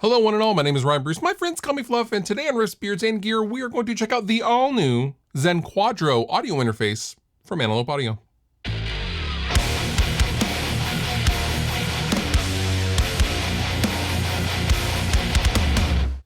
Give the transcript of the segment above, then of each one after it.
Hello one and all, my name is Ryan Bruce. My friends call me Fluff, and today on Riffs, Beards, and Gear, we are going to check out the all-new Zen Quadro audio interface from Antelope Audio.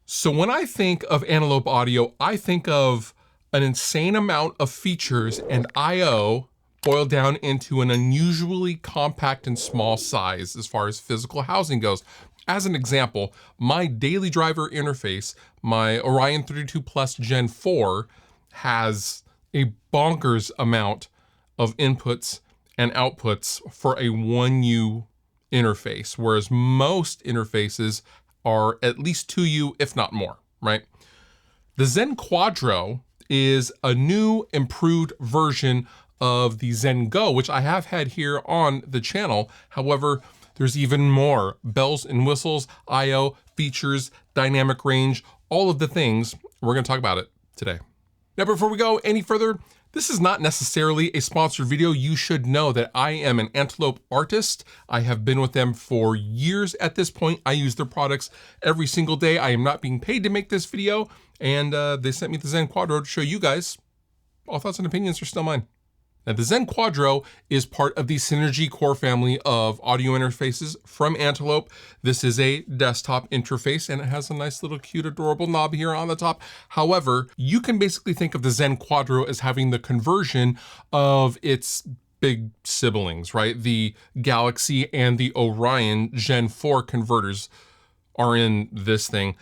So when I think of Antelope Audio, I think of an insane amount of features and I/O boiled down into an unusually compact and small size as far as physical housing goes. As an example, my daily driver interface, my Orion 32 Plus Gen 4, has a bonkers amount of inputs and outputs for a 1U interface, whereas most interfaces are at least 2U, if not more, right? The Zen Quadro is a new, improved version of the Zen Go, which I have had here on the channel. However, there's even more bells and whistles, I/O, features, dynamic range, all of the things. We're gonna talk about it today. Now, before we go any further, this is not necessarily a sponsored video. You should know that I am an Antelope artist. I have been with them for years at this point. I use their products every single day. I am not being paid to make this video, and they sent me the Zen Quadro to show you guys. All thoughts and opinions are still mine. Now, the Zen Quadro is part of the Synergy core family of audio interfaces from Antelope. This is a desktop interface, and it has a nice little cute, adorable knob here on the top. However, you can basically think of the Zen Quadro as having the conversion of its big siblings, right? The Galaxy and the Orion Gen 4 converters are in this thing.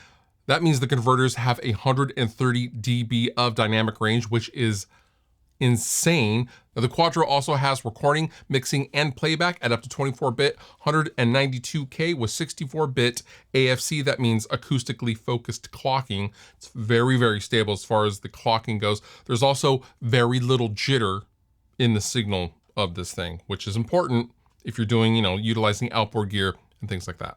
That means the converters have 130 dB of dynamic range, which is insane. Now, the Quadro also has recording, mixing, and playback at up to 24-bit, 192K with 64-bit AFC. That means acoustically focused clocking. It's very, very stable as far as the clocking goes. There's also very little jitter in the signal of this thing, which is important if you're doing, utilizing outboard gear and things like that.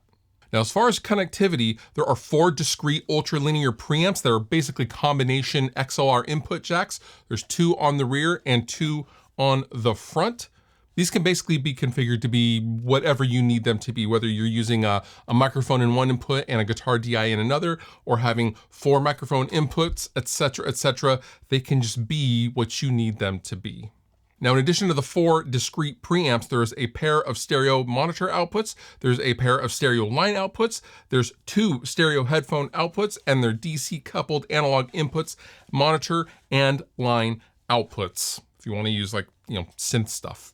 Now, as far as connectivity, there are 4 discrete ultralinear preamps that are basically combination XLR input jacks. There's 2 on the rear and 2 on the front. These can basically be configured to be whatever you need them to be, whether you're using a microphone in one input and a guitar DI in another, or having 4 microphone inputs, etc., etc. They can just be what you need them to be. Now, in addition to the 4 discrete preamps, there's a pair of stereo monitor outputs, there's a pair of stereo line outputs, there's 2 stereo headphone outputs, and they're DC coupled analog inputs, monitor and line outputs. If you want to use synth stuff,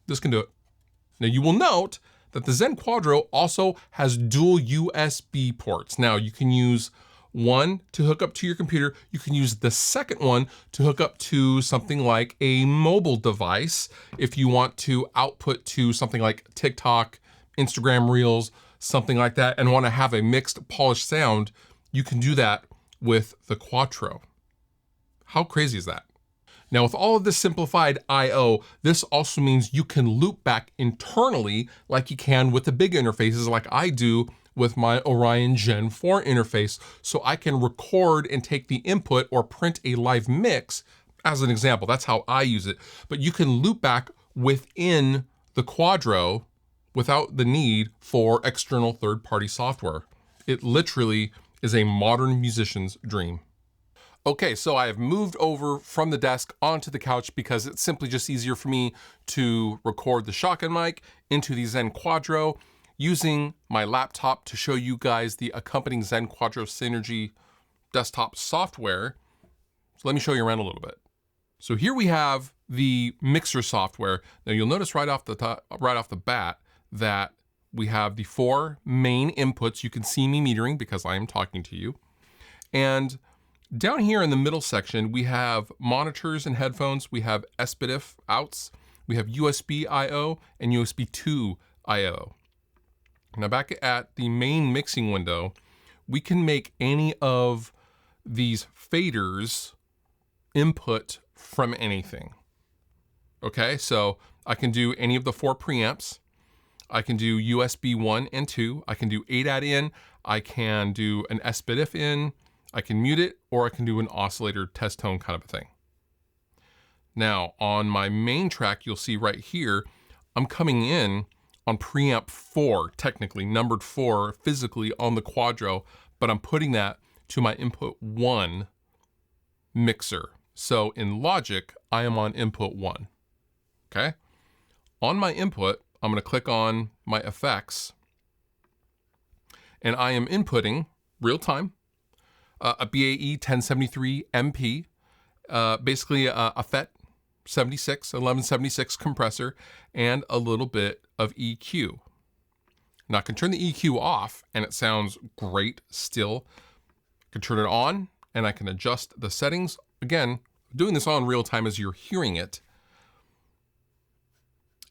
this can do it. Now, you will note that the Zen Quadro also has dual USB ports. Now, you can use one to hook up to your computer. You can use the second one to hook up to something like a mobile device if you want to output to something like TikTok, Instagram Reels, something like that, and want to have a mixed, polished sound. You can do that with the Quadro. How crazy is that? Now, with all of this simplified I/O, this also means you can loop back internally like you can with the big interfaces like I do with my Orion Gen 4 interface. So I can record and take the input or print a live mix as an example. That's how I use it. But you can loop back within the Quadro without the need for external third-party software. It literally is a modern musician's dream. Okay, so I have moved over from the desk onto the couch because it's simply just easier for me to record the shotgun mic into the Zen Quadro using my laptop to show you guys the accompanying Zen Quadro Synergy desktop software. So let me show you around a little bit. So here we have the mixer software. Now you'll notice right off the bat that we have the 4 main inputs. You can see me metering because I am talking to you. And down here in the middle section, we have monitors and headphones. We have SPDIF outs. We have USB I/O and USB 2 I/O. Now back at the main mixing window, we can make any of these faders input from anything. Okay, so I can do any of the 4 preamps. I can do USB 1 and 2. I can do ADAT in. I can do an SPDIF in. I can mute it, or I can do an oscillator test tone kind of a thing. Now on my main track, you'll see right here, I'm coming in on preamp 4, technically numbered 4 physically on the Quadro, but I'm putting that to my input 1 mixer. So in Logic, I am on input 1, okay? On my input, I'm gonna click on my effects, and I am inputting real time, a BAE 1073 MP, basically a FET 1176 compressor, and a little bit of EQ. Now I can turn the EQ off and it sounds great still. I can turn it on and I can adjust the settings. Again, doing this all in real time as you're hearing it.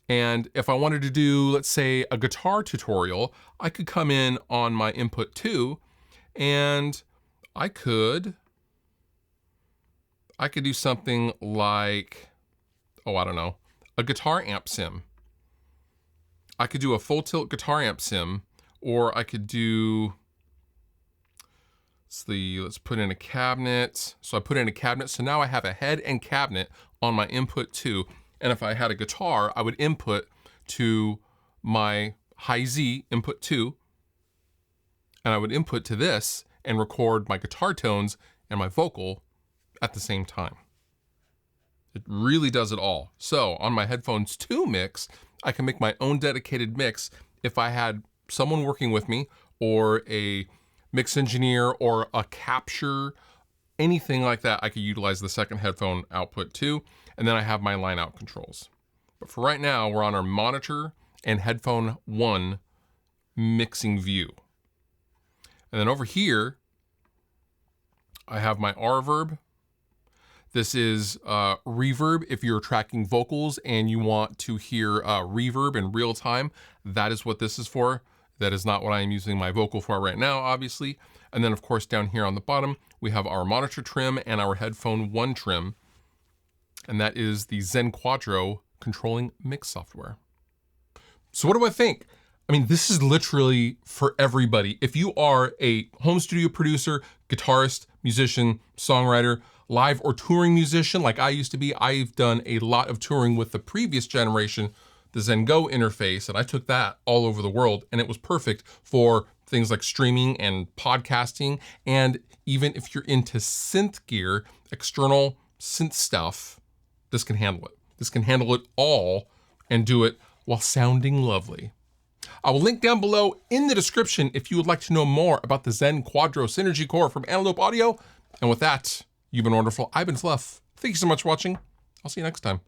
And if I wanted to do, let's say, a guitar tutorial, I could come in on my input 2 and I could do something like, oh, I don't know, a guitar amp sim. I could do a full tilt guitar amp sim, or I could do, let's put in a cabinet. So I put in a cabinet. So now I have a head and cabinet on my input 2. And if I had a guitar, I would input to my high Z input 2, and I would input to this and record my guitar tones and my vocal at the same time. It really does it all. So on my headphones 2 mix, I can make my own dedicated mix if I had someone working with me, or a mix engineer, or a capture, anything like that. I could utilize the second headphone output too, and then I have my line out controls. But for right now, we're on our monitor and headphone 1 mixing view. And then over here, I have my reverb. This is reverb. If you're tracking vocals and you want to hear reverb in real time, that is what this is for. That is not what I'm using my vocal for right now, obviously. And then of course, down here on the bottom, we have our monitor trim and our headphone 1 trim. And that is the Zen Quadro controlling mix software. So what do I think? I mean, this is literally for everybody. If you are a home studio producer, guitarist, musician, songwriter, live or touring musician like I used to be, I've done a lot of touring with the previous generation, the Zen Go interface, and I took that all over the world, and it was perfect for things like streaming and podcasting. And even if you're into synth gear, external synth stuff, this can handle it. This can handle it all and do it while sounding lovely. I will link down below in the description if you would like to know more about the Zen Quadro Synergy Core from Antelope Audio. And with that, you've been wonderful. I've been Fluff. Thank you so much for watching. I'll see you next time.